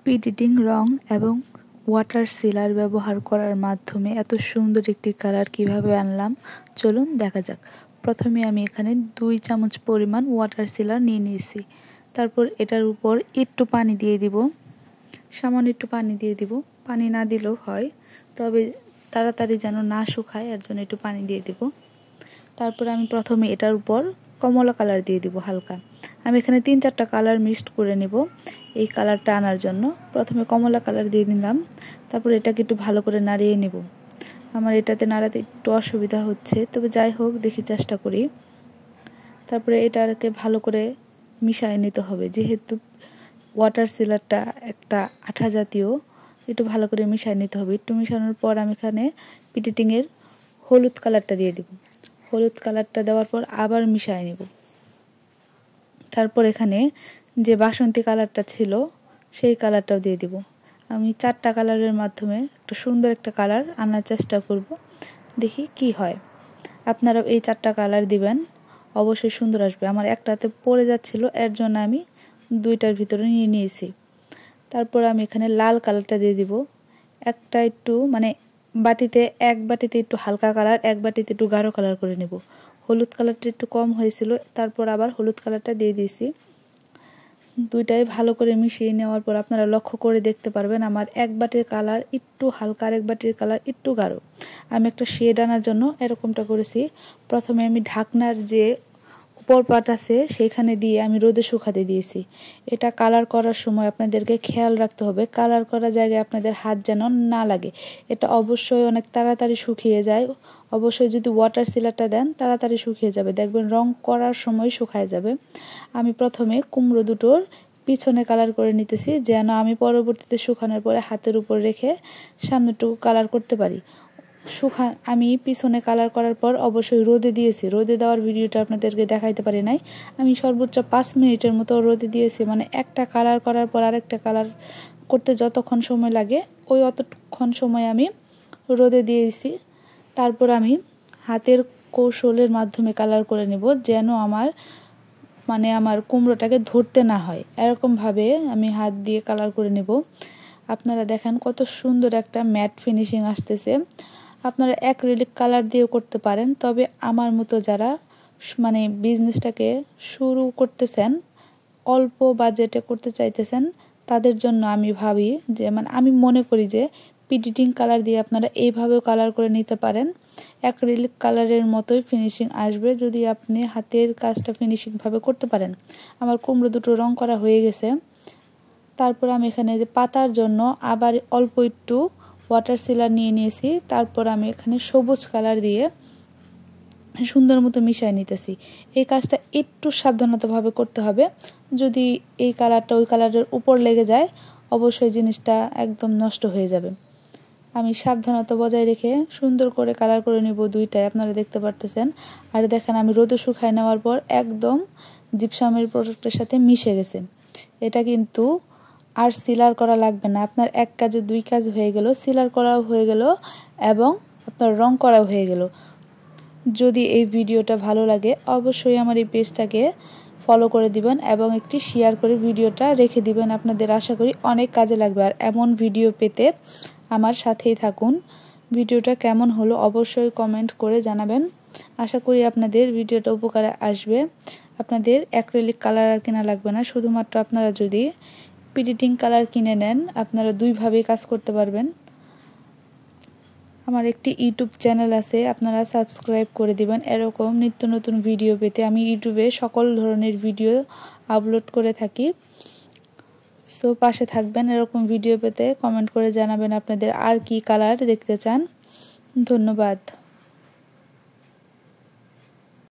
Speed editing রং এবং water সিলার ব্যবহার করার মাধ্যমে এত সুন্দর একটি কালার কিভাবে আনলাম চলুন দেখা যাক। প্রথমে আমি এখানে 2 চামচ পরিমাণ ওয়াটার সিলার নিয়ে নিয়েছি। তারপর এটার উপর একটু পানি দিয়ে দিব, সামান্য একটু পানি দিয়ে দিব। পানি না দিলেও হয়, তবে তাড়াতাড়ি যেন না শুকায় এর জন্য একটু পানি দিয়ে দিব। তারপর আমি প্রথমে এটার উপর কমলা কালার দিয়ে দিব হালকা। আমি এখানে 3-4টা কালার মিক্সড করে নেব এই কালারটা আনার জন্য। প্রথমে কমলা কালার দিয়ে দিলাম, তারপর এটাকে একটু ভালো করে নাড়িয়ে নেব। আমার এটাতে নাড়াতে একটু অসুবিধা হচ্ছে, তবে যাই হোক দেখি চেষ্টা করি। তারপরে এটাকে ভালো করে মিশিয়ে নিতে হবে, যেহেতু ওয়াটার সিলারটা একটা আঠা জাতীয়, একটু ভালো করে মিশিয়ে নিতে হবে। একটু মিশানোর পর আমি এখানে এডিটিংয়ের হলুদ কালারটা দিয়ে দিব। হলুদ কালারটা দেওয়ার পর আবার মিশিয়ে নেব। তারপর এখানে যে বাসন্তী কালারটা ছিল সেই কালারটাও দিয়ে দিব। আমি 4টা কালারের মাধ্যমে একটা সুন্দর একটা কালার আনার চেষ্টা করব, দেখি কি হয়। আপনারা এই 4টা কালার দিবেন, অবশ্যই সুন্দর আসবে। আমার একটাতে পড়ে যাচ্ছিল, এর জন্য আমি 2টার ভিতরে নিয়ে নিয়েছি। তারপর আমি এখানে লাল কালারটা দিয়ে দিব। একটা একটু মানে বাটিতে এক বাটিতে একটু হালকা কালার, এক বাটিতে একটু গাঢ় কালার করে নেব। হলুদ কালারটা একটু কম হয়েছিল, তারপর আবার হলুদ কালারটা দিয়ে দিয়েছি। দুইটাই ভালো করে মিশিয়ে নেওয়ার পর আপনারা লক্ষ্য করে দেখতে পারবেন আমার এক বাটির কালার একটু হালকা আর এক বাটির কালার একটু গাঢ়। আমি একটা শেড আনার জন্য এরকমটা করেছি। প্রথমে আমি ঢাকনার যে উপর পাট আছে সেখানে দিয়ে আমি রোদে শুকাতে দিয়েছি। এটা কালার করার সময় আপনাদেরকে খেয়াল রাখতে হবে, কালার করা জায়গায় আপনাদের হাত যেন না লাগে। এটা অবশ্যই অনেক তাড়াতাড়ি শুকিয়ে যায়। অবশ্যই যদি ওয়াটার সিলারটা দেন তাড়াতাড়ি শুকিয়ে যাবে, দেখবেন রং করার সময় শুকায় যাবে। আমি প্রথমে কুমড়ো দুটোর পিছনে কালার করে নিতেছি, যেন আমি পরবর্তীতে শুকানোর পরে হাতের উপর রেখে সামনেটুকু কালার করতে পারি। আমি পিছনে কালার করার পর অবশ্যই রোদে দিয়েছি। রোদে দেওয়ার ভিডিওটা আপনাদেরকে দেখাইতে পারি নাই। আমি সর্বোচ্চ 5 মিনিটের মতো রোদে দিয়েছি, মানে একটা কালার করার পর আরেকটা কালার করতে যতক্ষণ সময় লাগে ওই অতক্ষণ সময় আমি রোদে দিয়েছি। তারপর আমি হাতের কৌশলের মাধ্যমে কালার করে নেব, যেন আমার কুমড়োটাকে ধরতে না হয়। এরকমভাবে আমি হাত দিয়ে কালার করে নেব। আপনারা দেখেন কত সুন্দর একটা ম্যাট ফিনিশিং আসতেছে। আপনারা অ্যাক্রিলিক কালার দিয়েও করতে পারেন, তবে আমার মতো যারা বিজনেসটাকে শুরু করতেছেন, অল্প বাজেটে করতে চাইতেছেন, তাদের জন্য আমি ভাবি যে আমি মনে করি যে এডিটিং কালার দিয়ে আপনারা এইভাবেও কালার করে নিতে পারেন। অ্যাক্রিলিক কালারের মতোই ফিনিশিং আসবে যদি আপনি হাতের কাজটা ফিনিশিংভাবে করতে পারেন। আমার কুমড়ো দুটো রং করা হয়ে গেছে। তারপর আমি এখানে যে পাতার জন্য আবার অল্প একটু ওয়াটার সিলার নিয়ে নিয়েছি। তারপর আমি এখানে সবুজ কালার দিয়ে সুন্দর মতো মিশিয়ে নিতেছি। এই কাজটা একটু সাবধানতাভাবে করতে হবে, যদি এই কালারটা ওই কালারের উপর লেগে যায় অবশ্যই জিনিসটা একদম নষ্ট হয়ে যাবে। আমি সাবধানতা বজায় রেখে সুন্দর করে কালার করে নিব দুইটাই, আপনারা দেখতে পারতেছেন। আর দেখেন আমি রোদে শুকায় নেওয়ার পর একদম জিপসামের প্রোডাক্টের সাথে মিশে গেছে। এটা কিন্তু আর সিলার করা লাগবে না, আপনার এক কাজে 2 কাজ হয়ে গেল, সিলার করাও হয়ে গেল এবং আপনার রং করাও হয়ে গেল। যদি এই ভিডিওটা ভালো লাগে অবশ্যই আমার এই পেজটাকে ফলো করে দিবেন এবং একটি শেয়ার করে ভিডিওটা রেখে দিবেন। আপনাদের আশা করি অনেক কাজে লাগবে। আর এমন ভিডিও পেতে আমার সাথেই থাকুন। ভিডিওটা কেমন হলো অবশ্যই কমেন্ট করে জানাবেন। আশা করি আপনাদের ভিডিওটা উপকারে আসবে। আপনাদের অ্যাক্রিলিক কালার আর কেনা লাগবে না, শুধুমাত্র আপনারা যদি এডিটিং কালার কিনে নেন আপনারা 2ভাবেই কাজ করতে পারবেন। আমার একটি ইউটিউব চ্যানেল আছে, আপনারা সাবস্ক্রাইব করে দিবেন এরকম নিত্য নতুন ভিডিও পেতে। আমি ইউটিউবে সকল ধরনের ভিডিও আপলোড করে থাকি। সো পাশে থাকবেন এরকম ভিডিও পেতে। কমেন্ট করে জানাবেন আপনাদের আর কি কালার দেখতে চান। ধন্যবাদ।